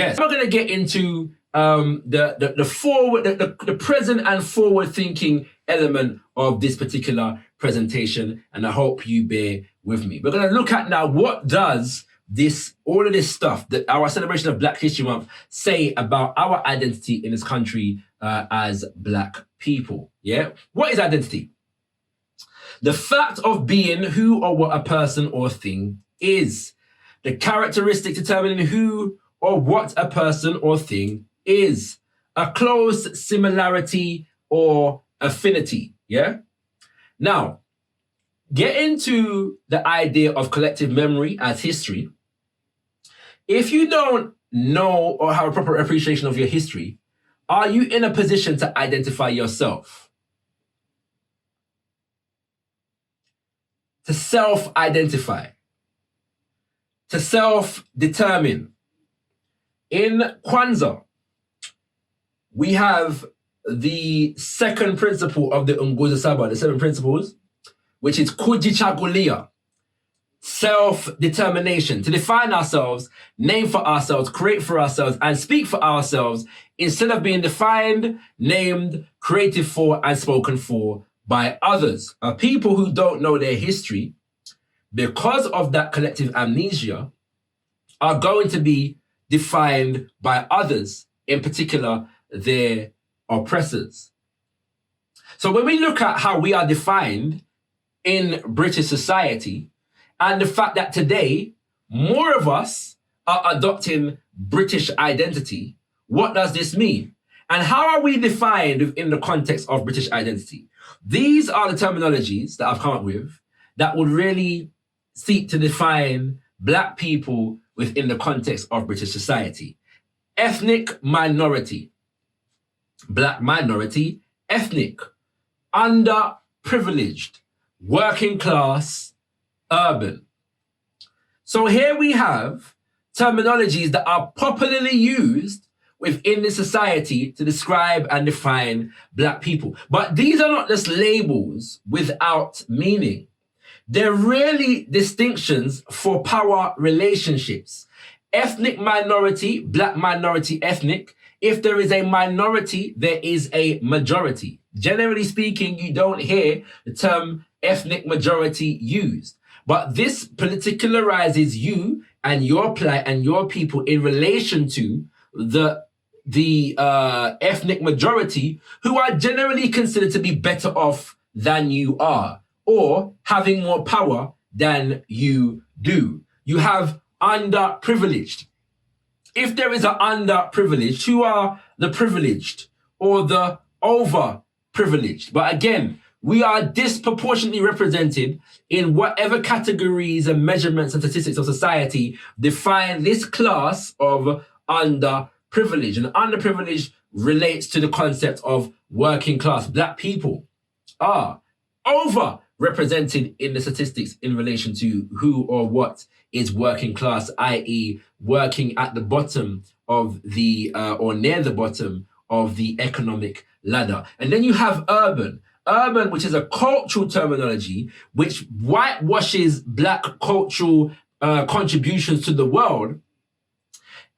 Yes, we're going to get into the present and forward thinking element of this particular presentation, and I hope you bear with me. We're going to look at now, what does all of this stuff that our celebration of Black History Month say about our identity in this country as Black people? Yeah, what is identity? The fact of being who or what a person or thing is. The characteristic determining who or what a person or thing is. A close similarity or affinity, yeah? Now, get into the idea of collective memory as history. If you don't know or have a proper appreciation of your history, are you in a position to identify yourself? To self-identify? To self-determine? In Kwanzaa, we have the second principle of the Nguzo Saba, the 7 principles, which is kujichagulia, self-determination, to define ourselves, name for ourselves, create for ourselves, and speak for ourselves, instead of being defined, named, created for, and spoken for by others. People who don't know their history, because of that collective amnesia, are going to be defined by others, in particular, their oppressors. So when we look at how we are defined in British society, and the fact that today, more of us are adopting British identity, what does this mean? And how are we defined in the context of British identity? These are the terminologies that I've come up with that would really seek to define Black people within the context of British society. Ethnic minority, Black minority, ethnic, underprivileged, working class, urban. So here we have terminologies that are popularly used within the society to describe and define Black people. But these are not just labels without meaning. They're really distinctions for power relationships. Ethnic minority, Black minority, ethnic. If there is a minority, there is a majority. Generally speaking, you don't hear the term ethnic majority used. But this particularizes you and your plight and your people in relation to the ethnic majority, who are generally considered to be better off than you are, or having more power than you do. You have underprivileged. If there is an underprivileged, who are the privileged or the overprivileged? But again, we are disproportionately represented in whatever categories and measurements and statistics of society define this class of underprivileged. And underprivileged relates to the concept of working class. Black people are overrepresented in the statistics in relation to who or what is working class, i.e. working at the bottom of the, or near the bottom of the economic ladder. And then you have urban. Urban, which is a cultural terminology, which whitewashes Black cultural contributions to the world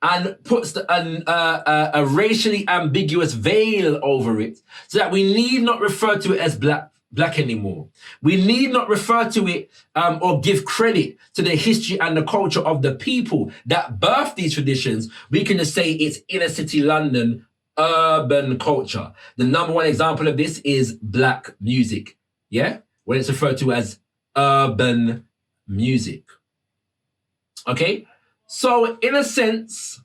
and puts a racially ambiguous veil over it, so that we need not refer to it as Black anymore. We need not refer to it or give credit to the history and the culture of the people that birthed these traditions. We can just say it's inner city London urban culture. The number one example of this is Black music, yeah? When it's referred to as urban music. Okay? So in a sense,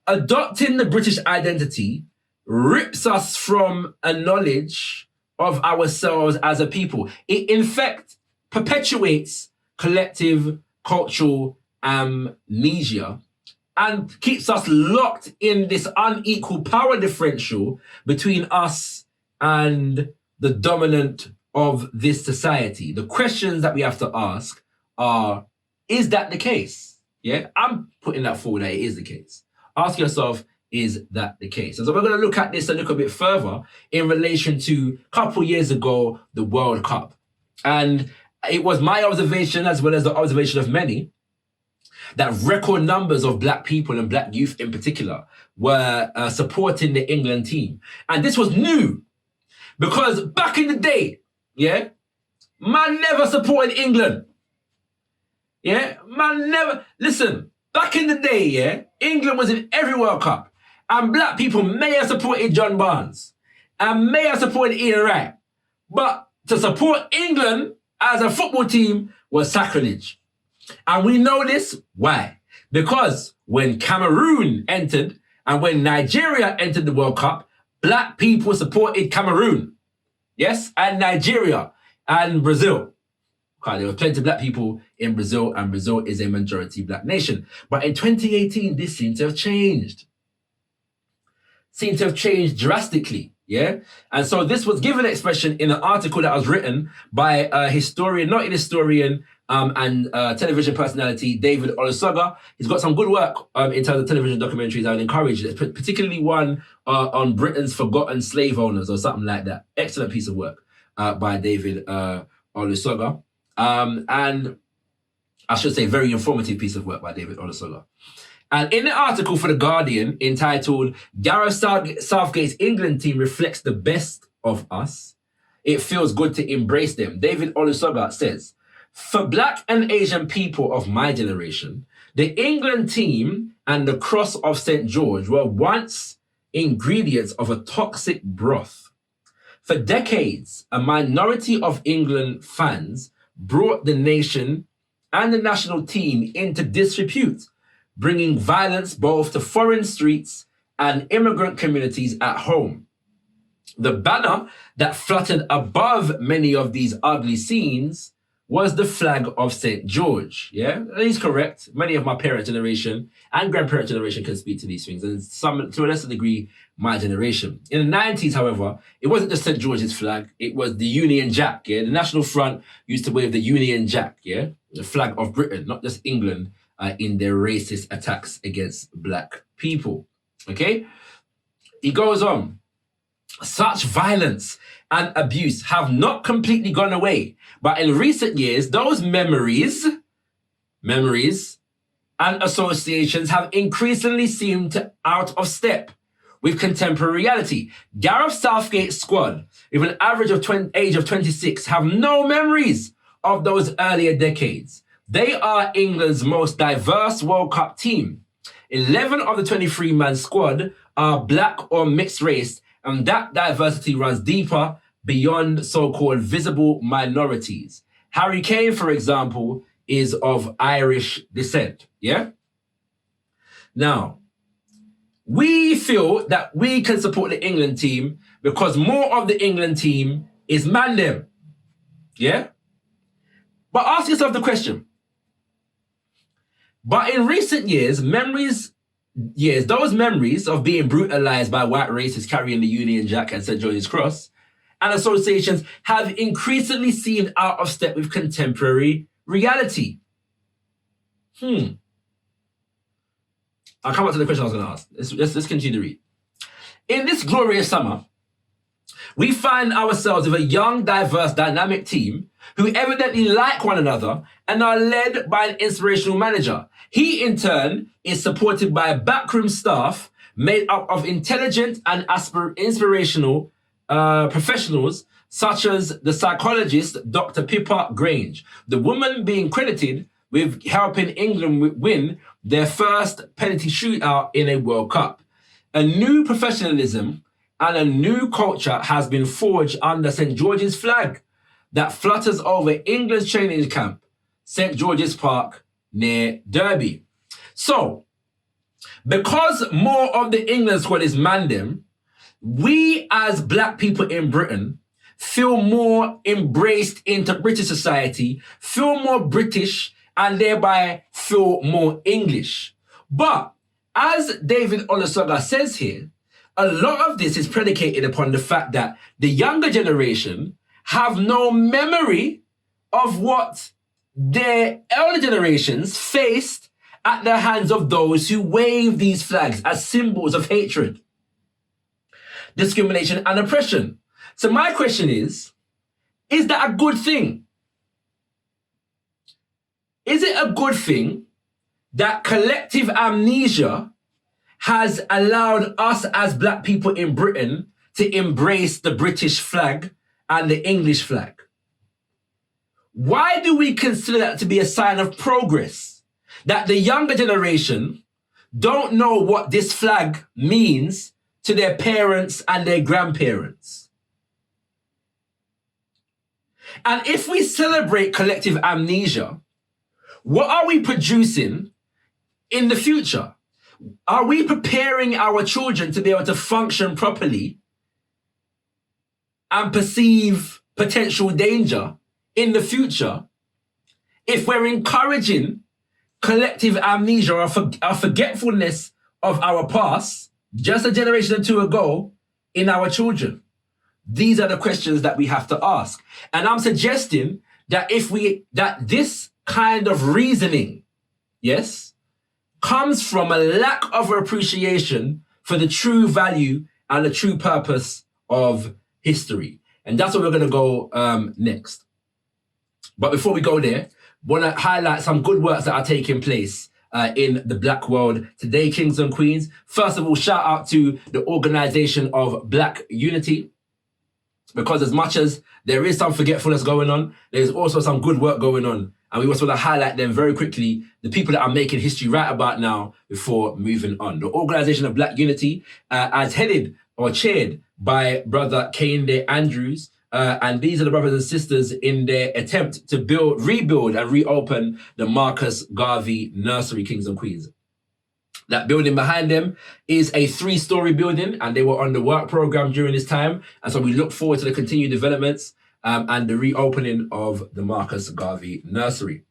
adopting the British identity rips us from a knowledge of ourselves as a people. It in fact perpetuates collective cultural amnesia and keeps us locked in this unequal power differential between us and the dominant of this society. The questions that we have to ask are, is that the case? Yeah, I'm putting that forward that it is the case. Ask yourself, is that the case? And so we're going to look at this a little bit further in relation to a couple years ago, the World Cup. And it was my observation, as well as the observation of many, that record numbers of black people and black youth in particular were supporting the England team. And this was new because back in the day, yeah, man never supported England. Yeah, man never. Listen, back in the day, yeah, England was in every World Cup. And black people may have supported John Barnes and may have supported Ian Wright. But to support England as a football team was sacrilege. And we know this, why? Because when Cameroon entered and when Nigeria entered the World Cup, black people supported Cameroon. Yes, and Nigeria and Brazil. Okay, there were plenty of black people in Brazil, and Brazil is a majority black nation. But in 2018, this seems to have changed. Seems to have changed drastically, yeah? And so this was given expression in an article that was written by a historian, not an historian, and television personality, David Olusoga. He's got some good work in terms of television documentaries. I would encourage it, particularly one on Britain's forgotten slave owners or something like that. Excellent piece of work by David Olusoga. And I should say very informative piece of work by David Olusoga. And in the article for The Guardian entitled Gareth Southgate's England team reflects the best of us, it feels good to embrace them, David Olusoga says, for black and Asian people of my generation, the England team and the cross of St. George were once ingredients of a toxic broth. For decades, a minority of England fans brought the nation and the national team into disrepute, bringing violence both to foreign streets and immigrant communities at home. The banner that fluttered above many of these ugly scenes was the flag of St. George. Yeah, he's correct. Many of my parent generation and grandparent generation can speak to these things, and some, to a lesser degree, my generation. In the 90s, however, it wasn't just St. George's flag, it was the Union Jack. Yeah, the National Front used to wave the Union Jack, yeah, the flag of Britain, not just England, in their racist attacks against black people. Okay? He goes on. Such violence and abuse have not completely gone away, but in recent years, those memories and associations have increasingly seemed out of step with contemporary reality. Gareth Southgate's squad, with an average of age of 26, have no memories of those earlier decades. They are England's most diverse World Cup team. 11 of the 23-man squad are black or mixed race, and that diversity runs deeper beyond so-called visible minorities. Harry Kane, for example, is of Irish descent, yeah? Now, we feel that we can support the England team because more of the England team is mandem, yeah? But ask yourself the question. But in recent years, those memories of being brutalized by white racists carrying the Union Jack and St. George's Cross and associations have increasingly seemed out of step with contemporary reality. I'll come back to the question I was going to ask. Let's continue to read. In this glorious summer, we find ourselves with a young, diverse, dynamic team who evidently like one another and are led by an inspirational manager. He, in turn, is supported by a backroom staff made up of intelligent and inspirational professionals, such as the psychologist Dr. Pippa Grange, the woman being credited with helping England win their first penalty shootout in a World Cup. A new professionalism and a new culture has been forged under St. George's flag that flutters over England's training camp, St. George's Park, near Derby. So, because more of the England squad is mandem, we as black people in Britain feel more embraced into British society, feel more British, and thereby feel more English. But as David Olusoga says here, a lot of this is predicated upon the fact that the younger generation have no memory of what their elder generations faced at the hands of those who wave these flags as symbols of hatred, discrimination, and oppression. So my question is that a good thing? Is it a good thing that collective amnesia has allowed us as black people in Britain to embrace the British flag and the English flag? Why do we consider that to be a sign of progress? That the younger generation don't know what this flag means to their parents and their grandparents. And if we celebrate collective amnesia, what are we producing in the future? Are we preparing our children to be able to function properly and perceive potential danger in the future if we're encouraging collective amnesia or forgetfulness of our past just a generation or two ago in our children? These are the questions that we have to ask. And I'm suggesting that that this kind of reasoning, yes, comes from a lack of appreciation for the true value and the true purpose of history. And that's where we're going to go next. But before we go there, want to highlight some good works that are taking place in the black world today, kings and queens. First of all, shout out to the organization of Black Unity, because as much as there is some forgetfulness going on, there's also some good work going on. And we just want to highlight them very quickly, the people that are making history right about now before moving on. The organization of Black Unity, as headed or chaired by Brother Kehinde Andrews, and these are the brothers and sisters in their attempt to rebuild and reopen the Marcus Garvey Nursery, kings and queens. That building behind them is a 3-story building, and they were on the work program during this time. And so we look forward to the continued developments and the reopening of the Marcus Garvey Nursery.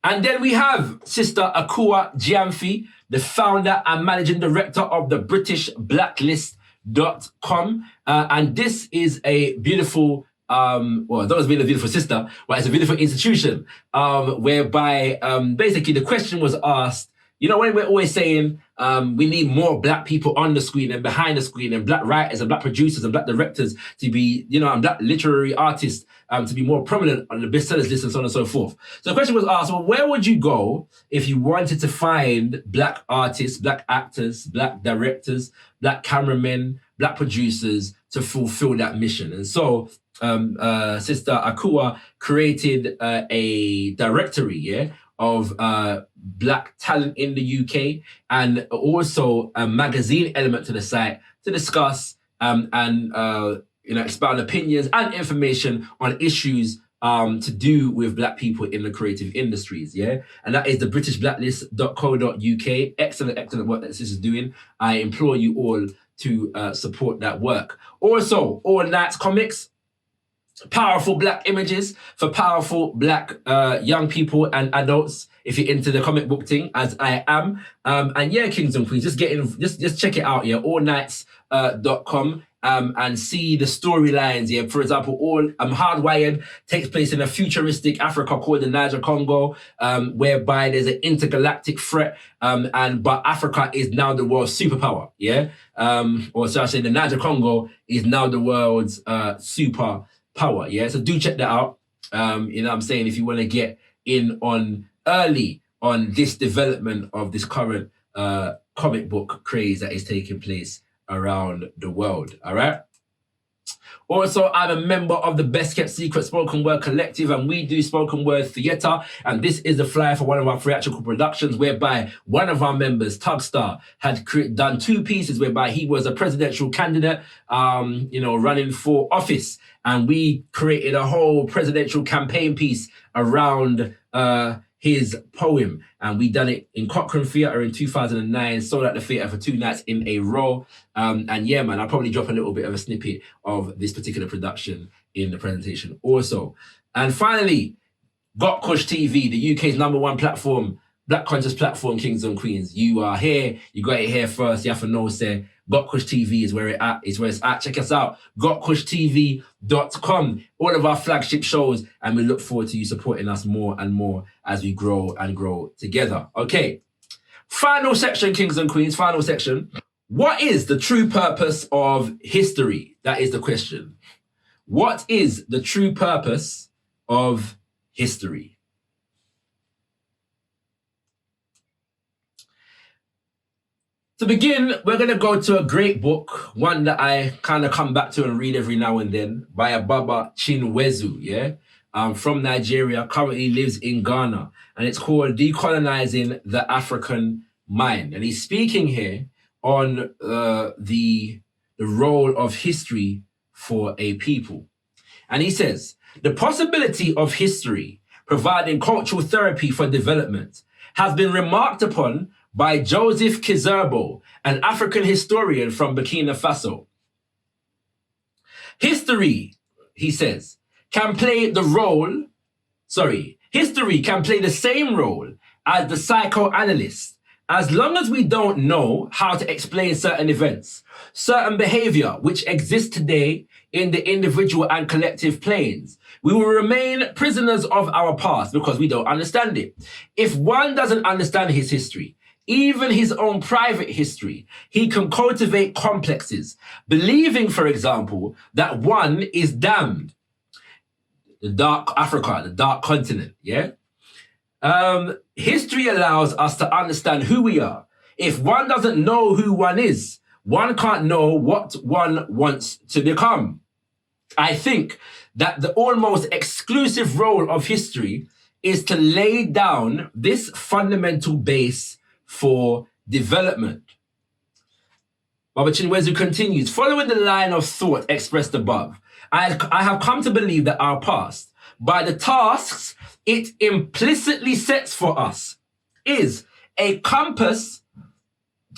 And then we have Sister Akua Gyamfi, the founder and managing director of the British Blacklist.com. And this is a beautiful, well, that was being a beautiful sister, but it's a beautiful institution whereby basically the question was asked, you know, when we're always saying we need more black people on the screen and behind the screen, and black writers and black producers and black directors to be, you know, and black literary artists to be more prominent on the bestsellers list and so on and so forth. So the question was asked, well, where would you go if you wanted to find black artists, black actors, black directors, black cameramen, black producers to fulfill that mission? And so Sister Akua created a directory, of black talent in the UK, and also a magazine element to the site to discuss and expound opinions and information on issues to do with black people in the creative industries, and that is the BritishBlacklist.co.uk. Excellent work that this is doing. I implore you all to support that work. Also, All Nights Comics, powerful black images for powerful black young people and adults, if you're into the comic book thing, as I am. And yeah, kings and queens, just check it out, allnights.com, and see the storylines. For example, Hardwired takes place in a futuristic Africa called the Niger Congo, whereby there's an intergalactic threat, but Africa is now the world's superpower, or so I say the Niger Congo is now the world's superpower, so do check that out. You know what I'm saying, if you want to get in on early on this development of this current comic book craze that is taking place around the world. All right. Also, I'm a member of the Best Kept Secret Spoken Word Collective, and we do spoken word theatre. And this is the flyer for one of our theatrical productions, whereby one of our members, Tugstar, had done 2 pieces whereby he was a presidential candidate, running for office. And we created a whole presidential campaign piece around his poem, and we done it in Cochrane Theatre in 2009, sold out the theatre for 2 nights in a row. And yeah, man, I'll probably drop a little bit of a snippet of this particular production in the presentation also. And finally, gotKushTV, the UK's #1 platform, black conscious platform, kings and queens. You are here, you got it here first, you have to know, say, gotKushTV is where it's at. Check us out, gotKushTV.com. All of our flagship shows, and we look forward to you supporting us more and more as we grow and grow together. Okay, final section, kings and queens, final section. What is the true purpose of history? That is the question. What is the true purpose of history? To begin, we're going to go to a great book, one that I kind of come back to and read every now and then, by a Baba Chinwezu, yeah? From Nigeria, currently lives in Ghana, and it's called Decolonizing the African Mind. And he's speaking here on the role of history for a people. And he says, the possibility of history providing cultural therapy for development has been remarked upon by Joseph Kizerbo, an African historian from Burkina Faso. History, he says, can play the same role as the psychoanalyst, as long as we don't know how to explain certain events, certain behavior which exists today in the individual and collective planes. We will remain prisoners of our past because we don't understand it. If one doesn't understand his history, even his own private history, he can cultivate complexes, believing, for example, that one is damned. The dark Africa, the dark continent, yeah? History allows us to understand who we are. If one doesn't know who one is, one can't know what one wants to become. I think that the almost exclusive role of history is to lay down this fundamental base for development. Baba Chinwezu continues, following the line of thought expressed above, I have come to believe that our past, by the tasks it implicitly sets for us, is a compass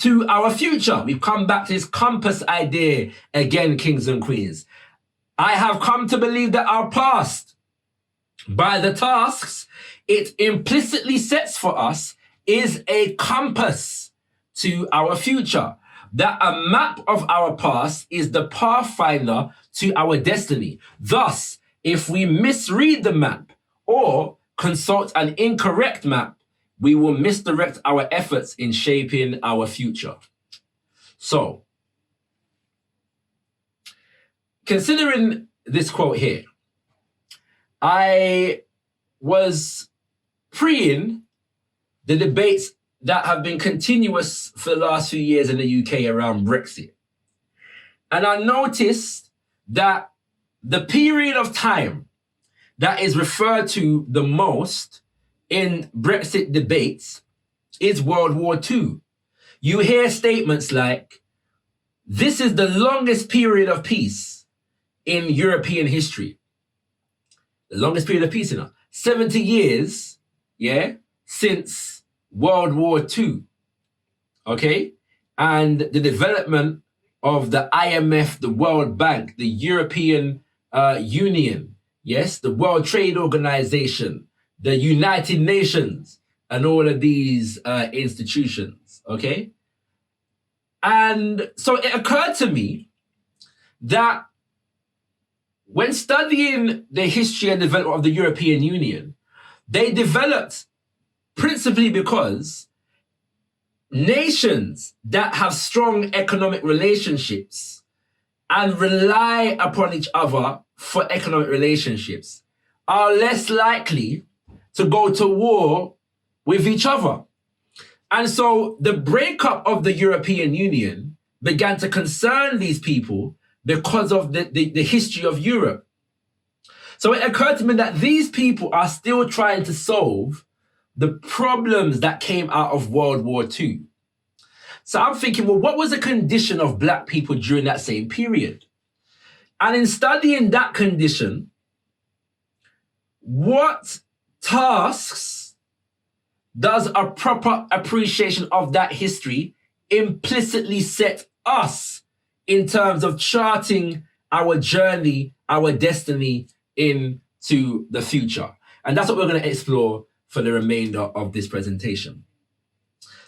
to our future. We've come back to this compass idea again, kings and queens. I have come to believe that our past, by the tasks it implicitly sets for us, is a compass to our future. That a map of our past is the pathfinder to our destiny. Thus, if we misread the map or consult an incorrect map, we will misdirect our efforts in shaping our future. So, considering this quote here, I was preeing the debates that have been continuous for the last few years in the UK around Brexit. And I noticed that the period of time that is referred to the most in Brexit debates is World War II. You hear statements like, this is the longest period of peace in European history. The longest period of peace, 70 years, yeah, since World War II, okay? And the development of the IMF, the World Bank, the European Union, yes, the World Trade Organization, the United Nations, and all of these institutions, okay? And so it occurred to me that when studying the history and development of the European Union, they developed principally because nations that have strong economic relationships and rely upon each other for economic relationships are less likely to go to war with each other. And so the breakup of the European Union began to concern these people because of the history of Europe. So it occurred to me that these people are still trying to solve the problems that came out of World War II. So I'm thinking, well, what was the condition of Black people during that same period? And in studying that condition, what tasks does a proper appreciation of that history implicitly set us in terms of charting our journey, our destiny into the future? And that's what we're going to explore for the remainder of this presentation.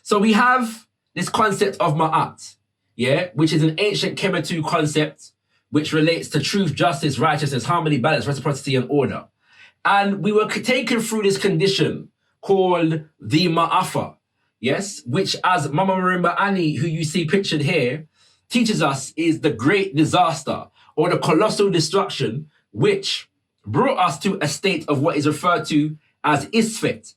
So we have this concept of Ma'at, yeah, which is an ancient Kemetu concept which relates to truth, justice, righteousness, harmony, balance, reciprocity, and order. And we were taken through this condition called the Ma'afa, yes, which, as Mama Marimba Annie, who you see pictured here, teaches us is the great disaster or the colossal destruction which brought us to a state of what is referred to as Isfet,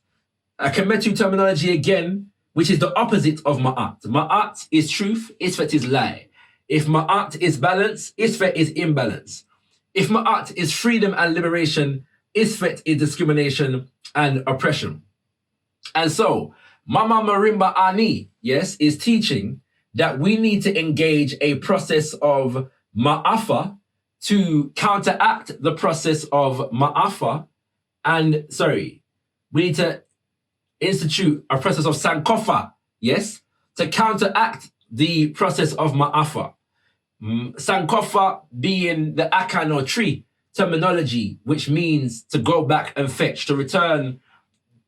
a Kemetu terminology again, which is the opposite of ma'at. Ma'at is truth, isfet is lie. If ma'at is balance, isfet is imbalance. If ma'at is freedom and liberation, isfet is discrimination and oppression. And so, Mama Marimba Ani, yes, is teaching that we need to engage a process of ma'afa to counteract the process of ma'afa. And, we need to institute a process of sankofa, yes, to counteract the process of ma'afa. Sankofa being the akan or tree terminology, which means to go back and fetch, to return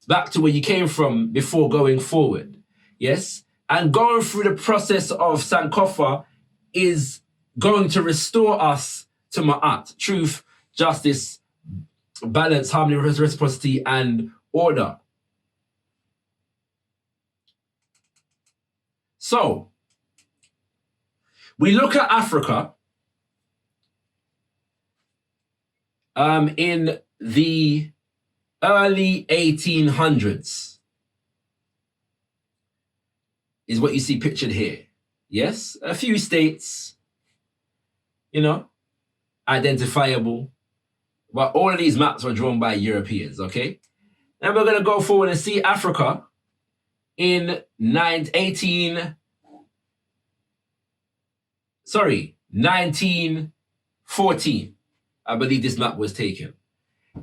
back to where you came from before going forward, yes? And going through the process of sankofa is going to restore us to ma'at, truth, justice, balance, harmony, reciprocity, and order. So, we look at Africa in the early 1800s, is what you see pictured here. Yes, a few states, identifiable, but all of these maps were drawn by Europeans, okay? Now we're going to go forward and see Africa in 1914, I believe this map was taken.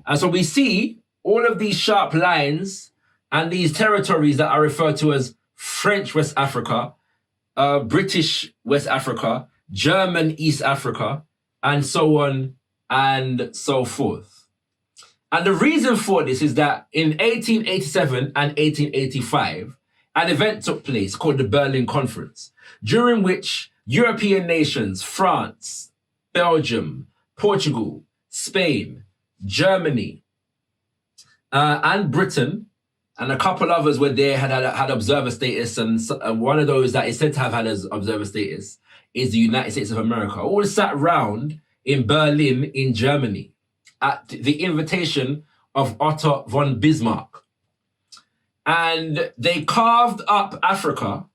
And so we see all of these sharp lines and these territories that are referred to as French West Africa, British West Africa, German East Africa, and so on and so forth. And the reason for this is that in 1887 and 1885, an event took place called the Berlin Conference, during which European nations, France, Belgium, Portugal, Spain, Germany, and Britain, and a couple others were there, had observer status, and one of those that is said to have had observer status is the United States of America, all sat round in Berlin in Germany at the invitation of Otto von Bismarck. And they carved up Africa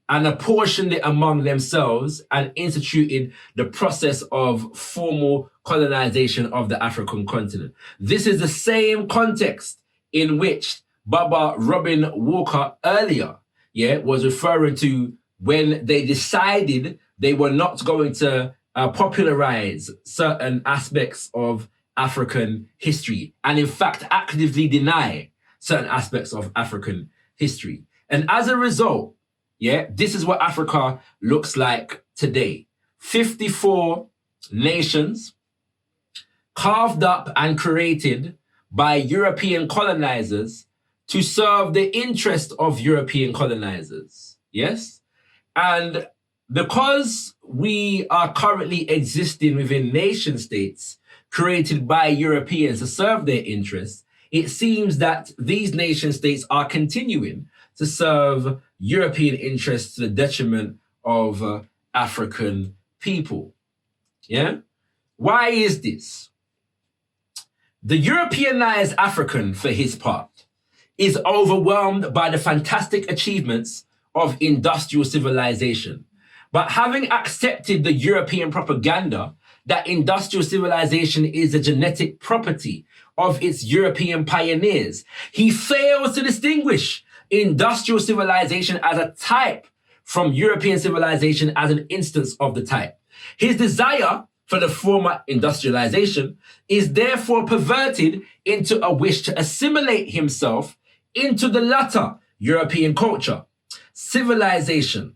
and apportioned it among themselves and instituted the process of formal colonization of the African continent. This is the same context in which Baba Robin Walker earlier, was referring to when they decided they were not going to popularize certain aspects of African history, and in fact actively deny certain aspects of African history. And as a result, this is what Africa looks like today. 54 nations carved up and created by European colonizers to serve the interest of European colonizers. Yes? And because we are currently existing within nation states created by Europeans to serve their interests, it seems that these nation states are continuing to serve European interests to the detriment of African people. Yeah? Why is this? The Europeanized African, for his part, is overwhelmed by the fantastic achievements of industrial civilization. But having accepted the European propaganda that industrial civilization is a genetic property of its European pioneers, he fails to distinguish industrial civilization as a type from European civilization as an instance of the type. His desire for the former industrialization is therefore perverted into a wish to assimilate himself into the latter European culture, civilization,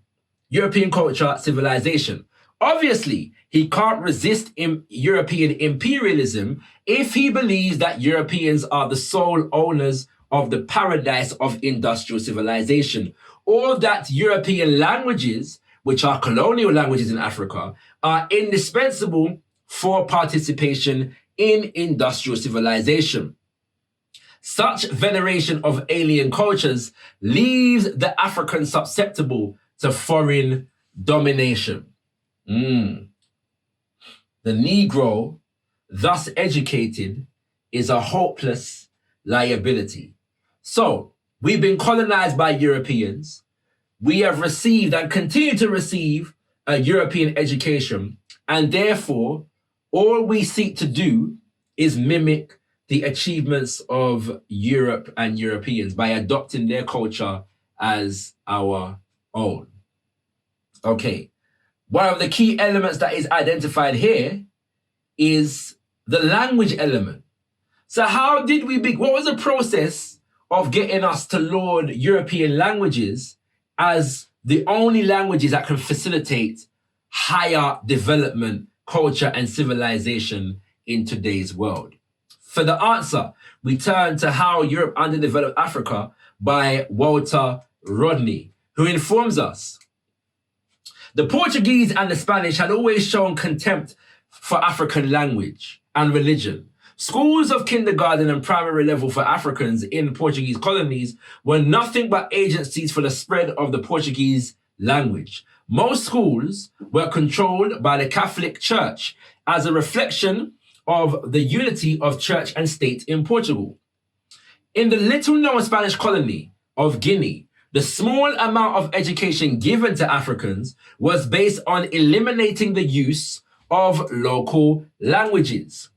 European culture, civilization. Obviously, he can't resist European imperialism if he believes that Europeans are the sole owners of the paradise of industrial civilization, or that European languages, which are colonial languages in Africa, are indispensable for participation in industrial civilization. Such veneration of alien cultures leaves the African susceptible to foreign domination. The Negro, thus educated, is a hopeless liability. So, We've been colonized by Europeans. We have received and continue to receive a European education, and therefore, all we seek to do is mimic the achievements of Europe and Europeans by adopting their culture as our own. Okay, one of the key elements that is identified here is the language element. So how did we what was the process of getting us to laud European languages as the only languages that can facilitate higher development, culture, and civilization in today's world? For the answer, we turn to How Europe Underdeveloped Africa by Walter Rodney, who informs us the Portuguese and the Spanish had always shown contempt for African language and religion. Schools of kindergarten and primary level for Africans in Portuguese colonies were nothing but agencies for the spread of the Portuguese language. Most schools were controlled by the Catholic Church as a reflection of the unity of church and state in Portugal. In the little-known Spanish colony of Guinea, the small amount of education given to Africans was based on eliminating the use of local languages.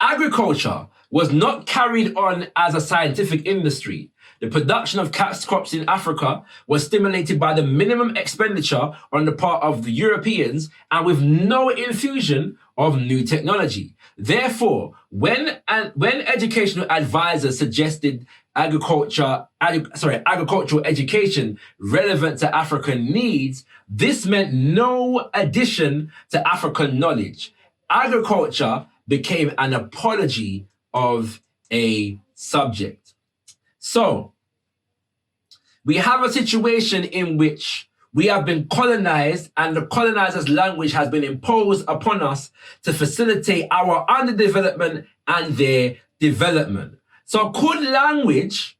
Agriculture was not carried on as a scientific industry. The production of cash crops in Africa was stimulated by the minimum expenditure on the part of the Europeans and with no infusion of new technology. Therefore, when educational advisors suggested agricultural education relevant to African needs, this meant no addition to African knowledge. Agriculture became an apology of a subject. So, we have a situation in which we have been colonized and the colonizer's language has been imposed upon us to facilitate our underdevelopment and their development. So could language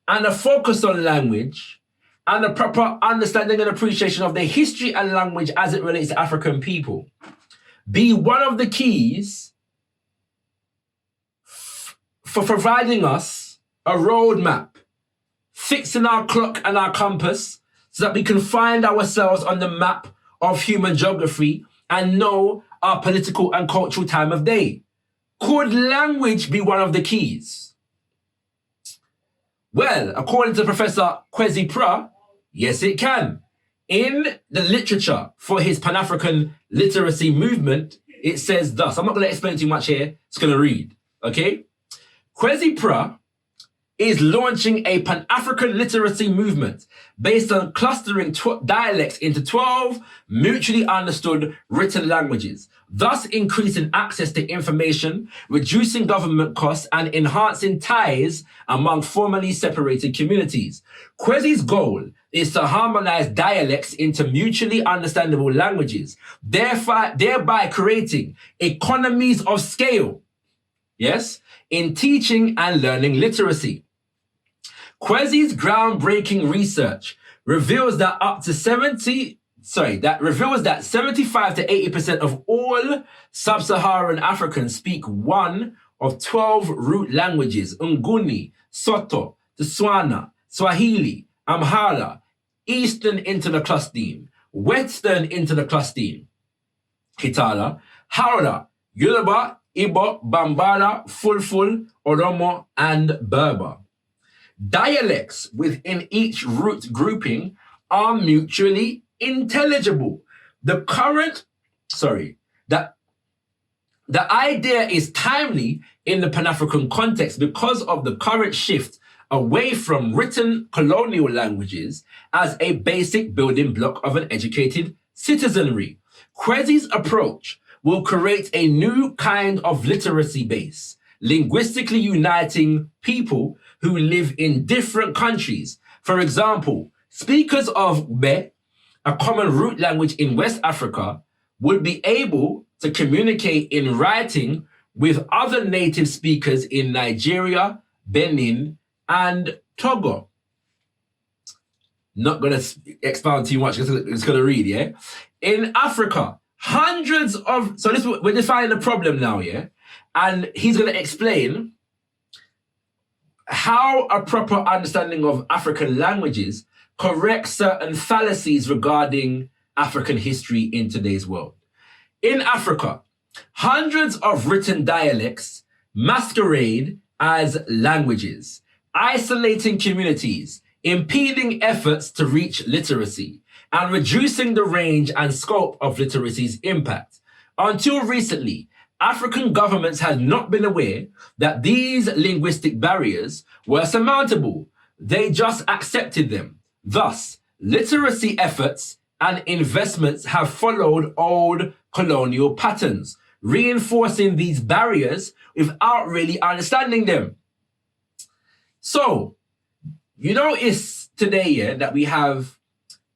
and a focus on language and a proper understanding and appreciation of the history and language as it relates to African people be one of the keys for providing us a roadmap, fixing our clock and our compass so that we can find ourselves on the map of human geography and know our political and cultural time of day? Could language be one of the keys? Well, according to Professor Pt4, yes, it can. In the literature for his Pan-African literacy movement, it says thus. I'm not going to explain too much here. It's going to read, okay? Pt4 is launching a Pan-African literacy movement based on clustering dialects into 12 mutually understood written languages, thus increasing access to information, reducing government costs, and enhancing ties among formerly separated communities. Kwesi's goal is to harmonize dialects into mutually understandable languages, thereby creating economies of scale, yes, in teaching and learning literacy. Kwesi's groundbreaking research reveals that that 75 to 80% of all sub-Saharan Africans speak one of 12 root languages: Nguni, Soto, Tswana, Swahili, Amhara, Eastern into the clustine, Western into the clustine, Kitala, Hausa, Yoruba, Igbo, Bambara, Fulful, Oromo, and Berber. Dialects within each root grouping are mutually intelligible. The idea is timely in the Pan-African context because of the current shift away from written colonial languages as a basic building block of an educated citizenry. Kwesi's approach will create a new kind of literacy base, linguistically uniting people who live in different countries. For example, speakers of Be, a common root language in West Africa, would be able to communicate in writing with other native speakers in Nigeria, Benin, and Togo. Not going to expound too much, it's going to read, yeah? In Africa, we're defining the problem now, yeah? And he's going to explain how a proper understanding of African languages corrects certain fallacies regarding African history in today's world. In Africa, hundreds of written dialects masquerade as languages, isolating communities, impeding efforts to reach literacy, and reducing the range and scope of literacy's impact. Until recently, African governments had not been aware that these linguistic barriers were surmountable. They just accepted them. Thus, literacy efforts and investments have followed old colonial patterns, reinforcing these barriers without really understanding them. So, you notice today, yeah, that we have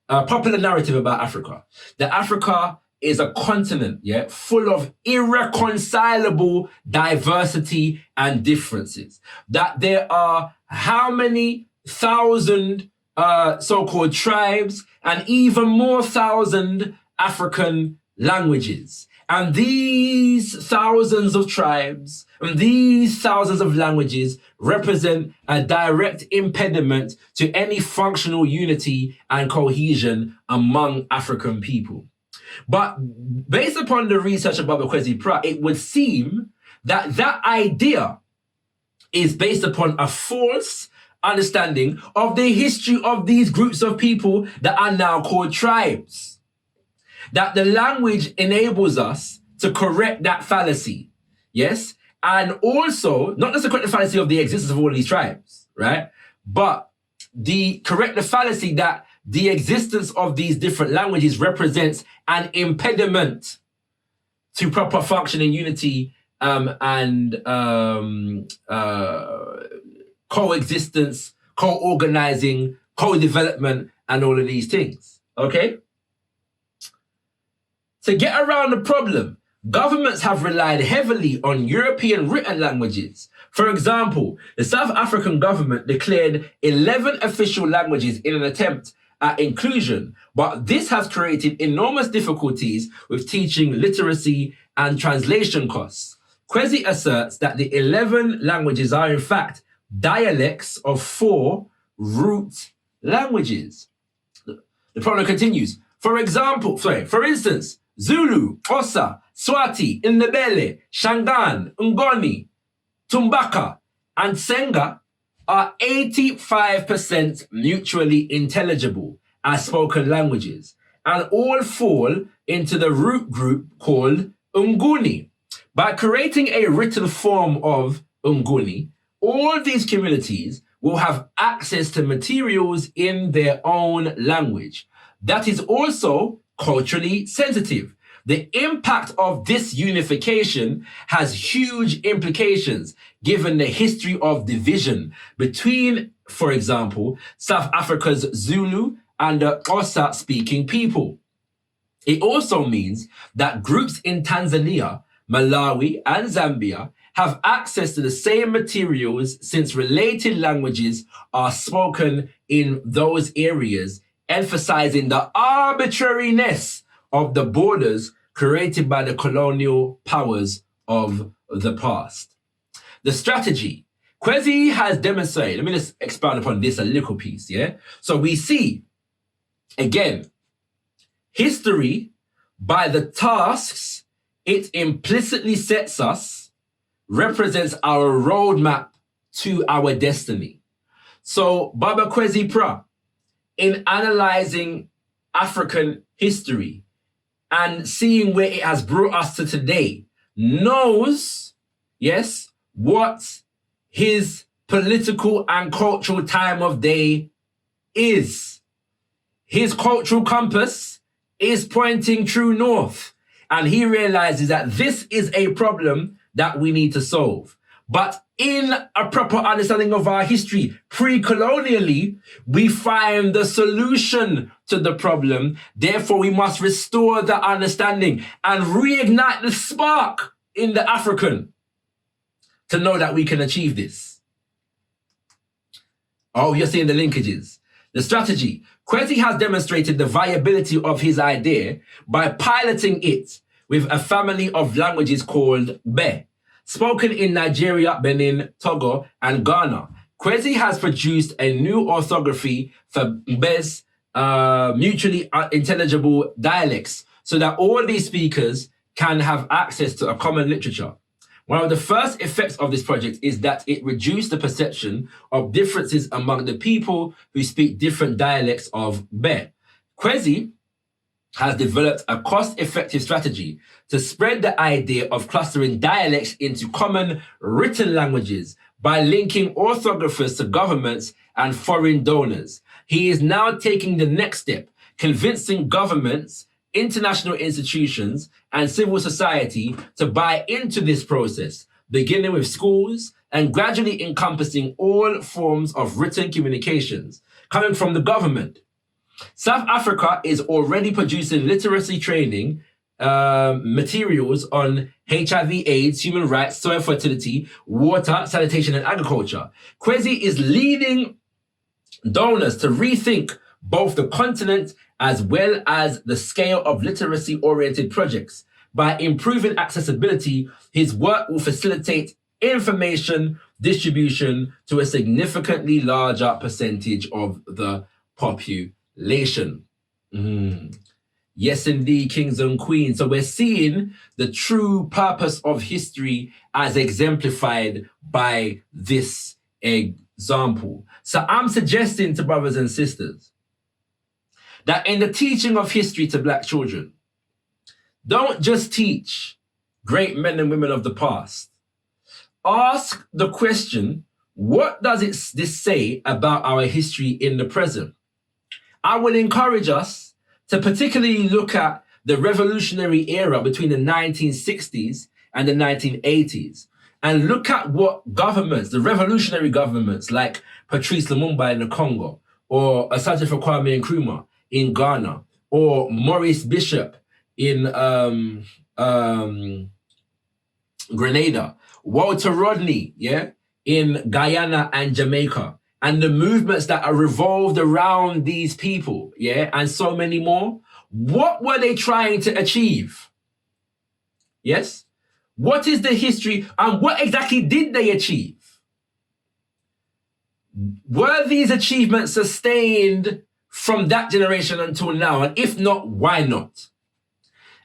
a popular narrative about Africa, that Africa is a continent, yeah, full of irreconcilable diversity and differences. That there are how many thousand so-called tribes and even more thousand African languages. And these thousands of tribes and these thousands of languages represent a direct impediment to any functional unity and cohesion among African people. But based upon the research of Pt4, it would seem that that idea is based upon a false understanding of the history of these groups of people that are now called tribes. That the language enables us to correct that fallacy, yes? And also, not just to correct the fallacy of the existence of all of these tribes, right? But correct the fallacy that the existence of these different languages represents an impediment to proper functioning unity and coexistence, co-organizing, co-development, and all of these things, okay? To get around the problem, governments have relied heavily on European written languages. For example, the South African government declared 11 official languages in an attempt at inclusion, but this has created enormous difficulties with teaching literacy and translation costs. Kwesi asserts that the 11 languages are in fact dialects of 4 root languages. The problem continues. For instance, Zulu, Xhosa, Swati, Ndebele, Shangaan, Ngoni, Tumbaka, and Senga are 85% mutually intelligible as spoken languages, and all fall into the root group called Nguni. By creating a written form of Nguni, all these communities will have access to materials in their own language. That is also culturally sensitive. The impact of this unification has huge implications given the history of division between, for example, South Africa's Zulu and the Xhosa speaking people. It also means that groups in Tanzania, Malawi, and Zambia have access to the same materials since related languages are spoken in those areas, emphasizing the arbitrariness of the borders created by the colonial powers of the past. The strategy. Kwesi has demonstrated, let me just expound upon this a little piece, yeah? So we see, again, history, by the tasks it implicitly sets us, represents our roadmap to our destiny. So Baba Kwesi Pra, in analyzing African history and seeing where it has brought us to today, knows, yes, what his political and cultural time of day is. His cultural compass is pointing true north, and he realizes that this is a problem that we need to solve. But in a proper understanding of our history, pre-colonially, we find the solution to the problem. Therefore, we must restore the understanding and reignite the spark in the African to know that we can achieve this. Oh, you're seeing the linkages. The strategy. Kwesi has demonstrated the viability of his idea by piloting it with a family of languages called Be, spoken in Nigeria, Benin, Togo, and Ghana, Kwesi has produced a new orthography for Mbes mutually intelligible dialects so that all these speakers can have access to a common literature. One of the first effects of this project is that it reduced the perception of differences among the people who speak different dialects of Mbe. Kwesi has developed a cost-effective strategy to spread the idea of clustering dialects into common written languages by linking orthographers to governments and foreign donors. He is now taking the next step, convincing governments, international institutions, and civil society to buy into this process, beginning with schools and gradually encompassing all forms of written communications coming from the government. South Africa is already producing literacy training materials on HIV/AIDS, human rights, soil fertility, water, sanitation, and agriculture. Kwesi is leading donors to rethink both the continent as well as the scale of literacy-oriented projects. By improving accessibility, his work will facilitate information distribution to a significantly larger percentage of the population. Yes, indeed, kings and queens. So we're seeing the true purpose of history as exemplified by this example. So I'm suggesting to brothers and sisters that in the teaching of history to Black children, don't just teach great men and women of the past. Ask the question, what does this say about our history in the present? I will encourage us to particularly look at the revolutionary era between the 1960s and the 1980s, and look at what governments, the revolutionary governments like Patrice Lumumba in the Congo, or Asante Kwame Nkrumah in Ghana, or Maurice Bishop in Grenada, Walter Rodney, in Guyana and Jamaica, and the movements that are revolved around these people, and so many more. What were they trying to achieve? Yes? What is the history and what exactly did they achieve? Were these achievements sustained from that generation until now? And if not, why not?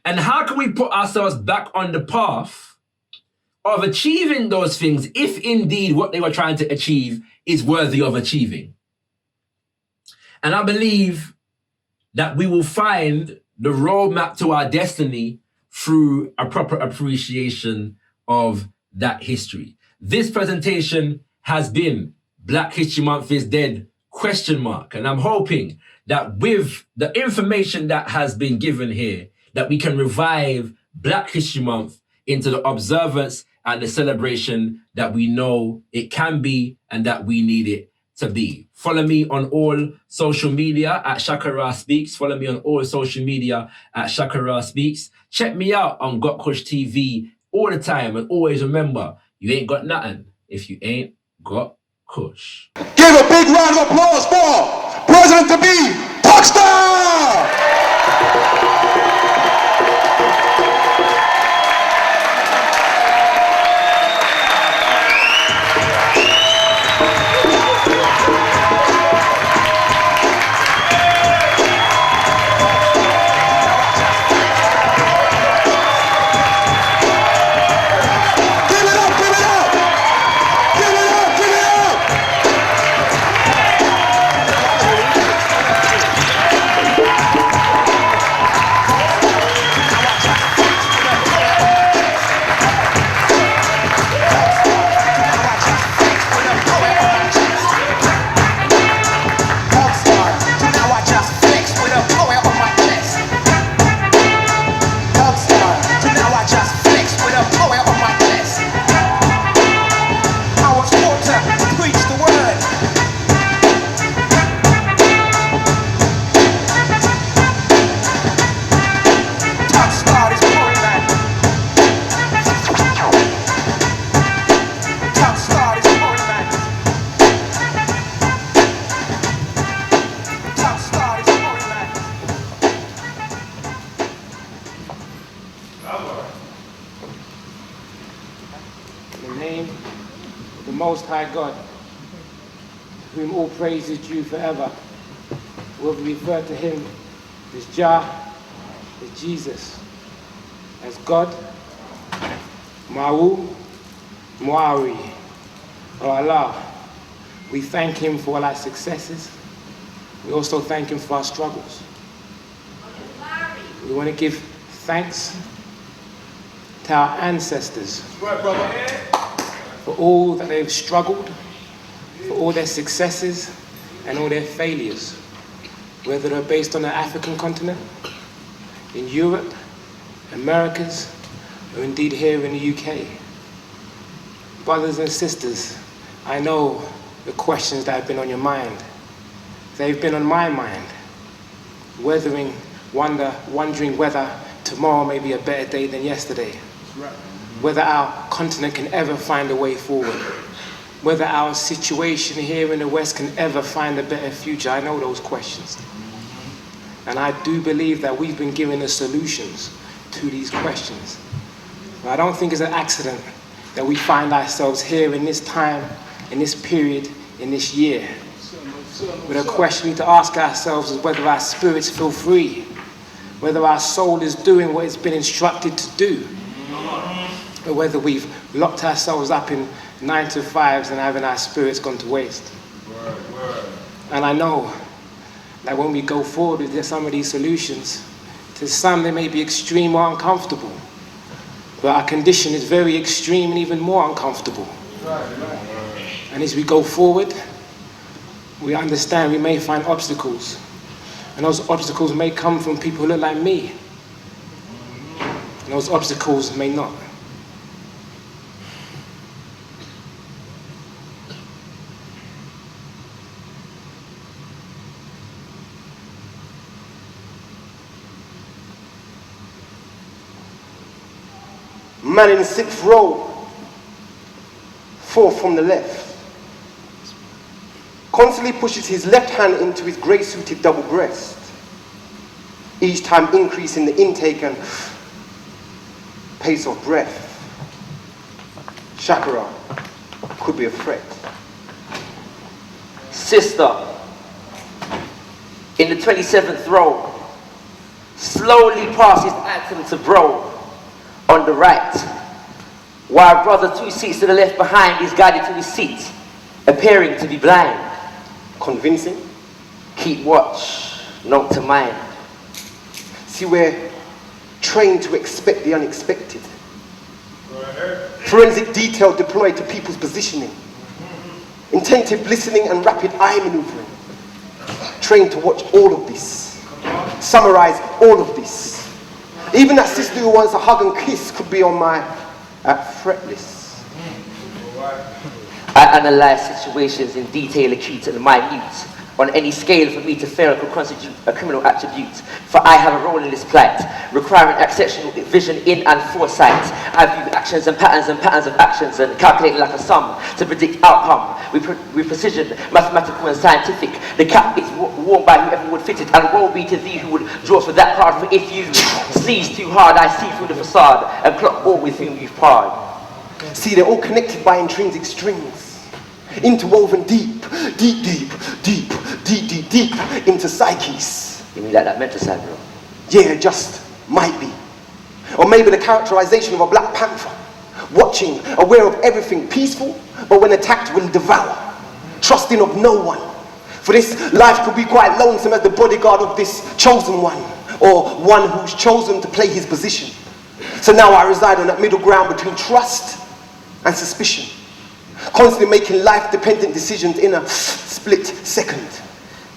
And how can we put ourselves back on the path of achieving those things if indeed what they were trying to achieve is worthy of achieving? And I believe that we will find the roadmap to our destiny through a proper appreciation of that history. This presentation has been Black History Month is Dead ? And I'm hoping that with the information that has been given here, that we can revive Black History Month into the observance and the celebration that we know it can be and that we need it to be. Follow me on all social media at ShakaRa Speaks. Follow me on all social media at ShakaRa Speaks. Check me out on gotKushTV all the time. And always remember, you ain't got nothing if you ain't got Kush. Give a big round of applause for President-to-be Talkstar! In the name of the Most High God, whom all praise is due forever, whether we refer to him as Jah, as Jesus, as God, Ma'u, Mu'ari, or Allah. We thank him for all our successes. We also thank him for our struggles. We want to give thanks to our ancestors for all that they've struggled, for all their successes and all their failures, whether they're based on the African continent, in Europe, Americas, or indeed here in the UK. Brothers and sisters, I know the questions that have been on your mind. They've been on my mind, wondering whether tomorrow may be a better day than yesterday, whether our continent can ever find a way forward, whether our situation here in the West can ever find a better future. I know those questions. And I do believe that we've been given the solutions to these questions. But I don't think it's an accident that we find ourselves here in this time, in this period, in this year. But a question we need to ask ourselves is whether our spirits feel free, whether our soul is doing what it's been instructed to do, or whether we've locked ourselves up in 9 to 5s and having our spirits gone to waste. And I know that when we go forward with some of these solutions, to some they may be extreme or uncomfortable, but our condition is very extreme and even more uncomfortable. And as we go forward, we understand we may find obstacles, and those obstacles may come from people who look like me, and those obstacles may not. Man in the 6th row, 4th from the left, constantly pushes his left hand into his grey-suited double breast, each time increasing the intake and pace of breath. ShakaRa could be a threat. Sister, in the 27th row, slowly passes item to bro on the right, while brother 2 seats to the left behind is guided to his seat, appearing to be blind. Convincing? Keep watch, note to mind. See, we're trained to expect the unexpected. Forensic detail deployed to people's positioning. Intensive listening and rapid eye maneuvering. Trained to watch all of this. Summarize all of this. Even that sister who wants a hug and kiss could be on my threat list. I analyze situations in detail, acute and minute. On any scale for me to fail could constitute a criminal attribute. For I have a role in this plight, requiring exceptional vision in and foresight. I view actions and patterns of actions and calculate like a sum to predict outcome. With precision, mathematical and scientific. The cap is worn by whoever would fit it, and woe be to thee who would draw for that card. For if you sneeze too hard, I see through the facade and clock all with whom you've parred. See, they're all connected by intrinsic strings, interwoven deep into psyches. You mean like that mental side, bro? Yeah, just might be. Or maybe the characterization of a Black Panther, watching, aware of everything, peaceful, but when attacked will devour, trusting of no one. For this life could be quite lonesome as the bodyguard of this chosen one, or one who's chosen to play his position. So now I reside on that middle ground between trust and suspicion, constantly making life-dependent decisions in a split second.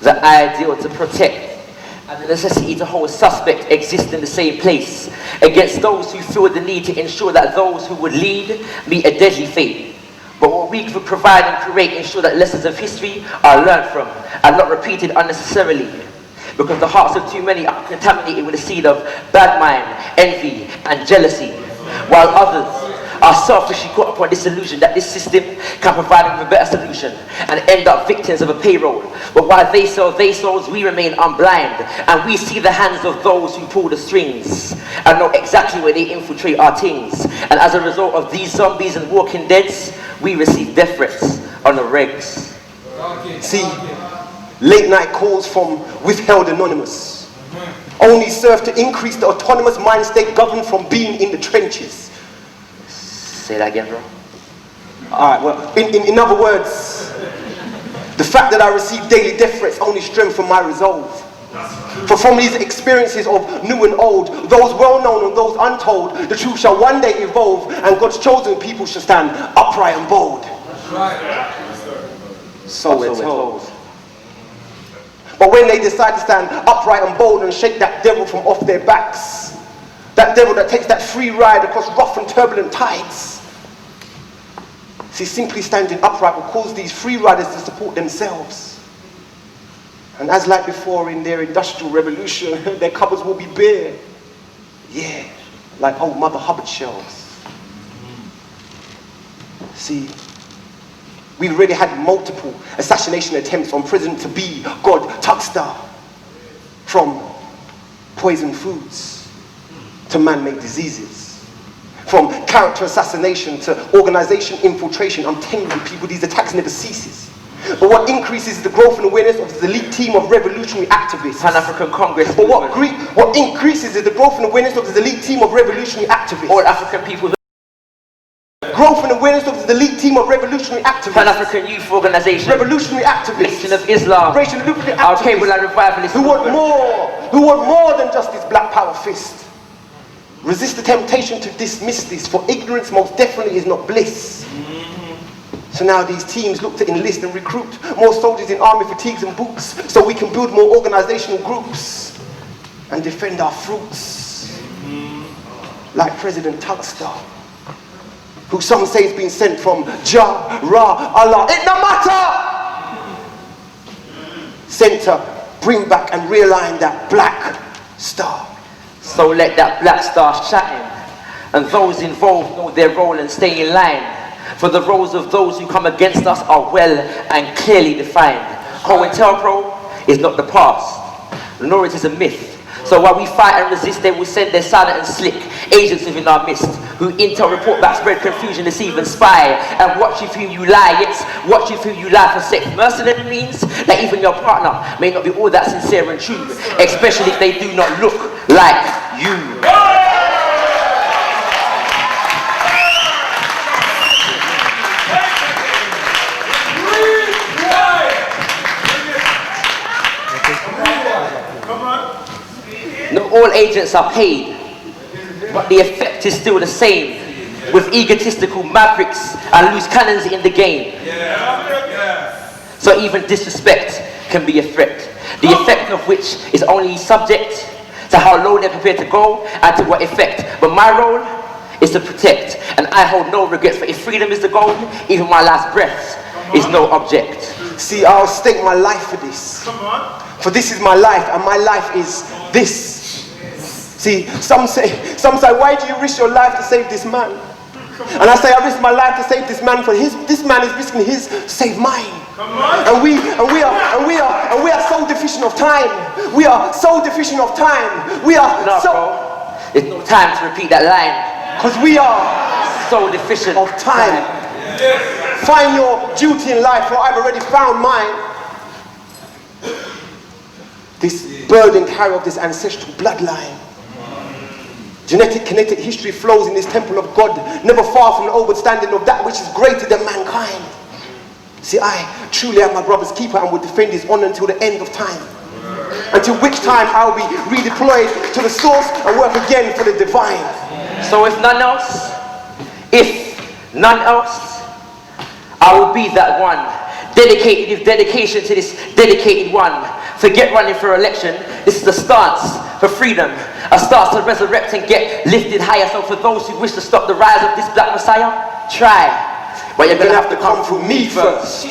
The ideal to protect and the necessity to hold suspect exist in the same place against those who feel the need to ensure that those who would lead meet a deadly fate. But what we could provide and create ensure that lessons of history are learned from and not repeated unnecessarily. Because the hearts of too many are contaminated with a seed of bad mind, envy and jealousy, while others are selfishly caught upon this illusion that this system can provide them with a better solution and end up victims of a payroll. But while they sell their souls, we remain unblind, and we see the hands of those who pull the strings and know exactly where they infiltrate our things. And as a result of these zombies and walking deads, we receive death threats on the regs. See, late night calls from withheld anonymous only serve to increase the autonomous mind state governed from being in the trenches. Say that again, bro. Alright, well, in other words, the fact that I receive daily death threats only strengthen my resolve. For from these experiences of new and old, those well known and those untold, the truth shall one day evolve, and God's chosen people shall stand upright and bold. So we're told. But when they decide to stand upright and bold and shake that devil from off their backs, that devil that takes that free ride across rough and turbulent tides, see, simply standing upright will cause these free riders to support themselves. And as like before in their industrial revolution, their cupboards will be bare. Yeah, like old Mother Hubbard shelves. See, we've already had multiple assassination attempts on President-to-be gotKushTV. From poisoned foods to man-made diseases. From character assassination to organization infiltration. I'm telling you people, these attacks never ceases. But what increases is the growth and awareness of the elite team of revolutionary activists. Pan-African Congress. But what increases is the growth and awareness of the elite team of revolutionary activists. All African people. Growth and awareness of the elite team of revolutionary activists. Pan-African Youth Organization. Revolutionary activists. Nation of Islam. Revolutionary activists. Our cable and revivalists. Who want more than just this black power fist. Resist the temptation to dismiss this, for ignorance most definitely is not bliss. So now these teams look to enlist and recruit more soldiers in army fatigues and boots, so we can build more organizational groups and defend our fruits. Like President GKTV, who some say has been sent from ShakaRa, Allah. It no matter! Sent to bring back and realign that black star. So let that black star shine, and those involved know their role and stay in line. For the roles of those who come against us are well and clearly defined. COINTELPRO is not the past, nor it is a myth. So while we fight and resist, they will send their silent and slick agents within our midst, who intel report back, spread confusion, deceive and spy, and watch with whom you lie, yes, watch with whom you lie for sex. Mercenary means that even your partner may not be all that sincere and true, especially if they do not look like you. Not all agents are paid, but the effect is still the same, with egotistical mavericks and loose cannons in the game. So even disrespect can be a threat, the effect of which is only subject to how low they're prepared to go and to what effect. But my role is to protect, and I hold no regrets, for if freedom is the goal, even my last breath is no object. See, I'll stake my life for this. For this is my life, and my life is this. See, some say, why do you risk your life to save this man? And I say, I risk my life to save this man, for this man is risking his to save mine. And we are so deficient of time. We are so deficient of time. We are no, so. Bro. There's no time to repeat that line. Because we are so deficient of time. Find your duty in life, for I've already found mine. This burden carry of this ancestral bloodline. Genetic, kinetic history flows in this temple of God, never far from the overstanding of that which is greater than mankind. See, I truly am my brother's keeper and will defend his honor until the end of time. Until which time I will be redeployed to the source and work again for the divine. So if none else, I will be that one. Dedicated with dedication to this dedicated one. Forget running for election. This is a stance for freedom. A stance to resurrect and get lifted higher. So for those who wish to stop the rise of this black messiah, try. But you're going to have to come through me first.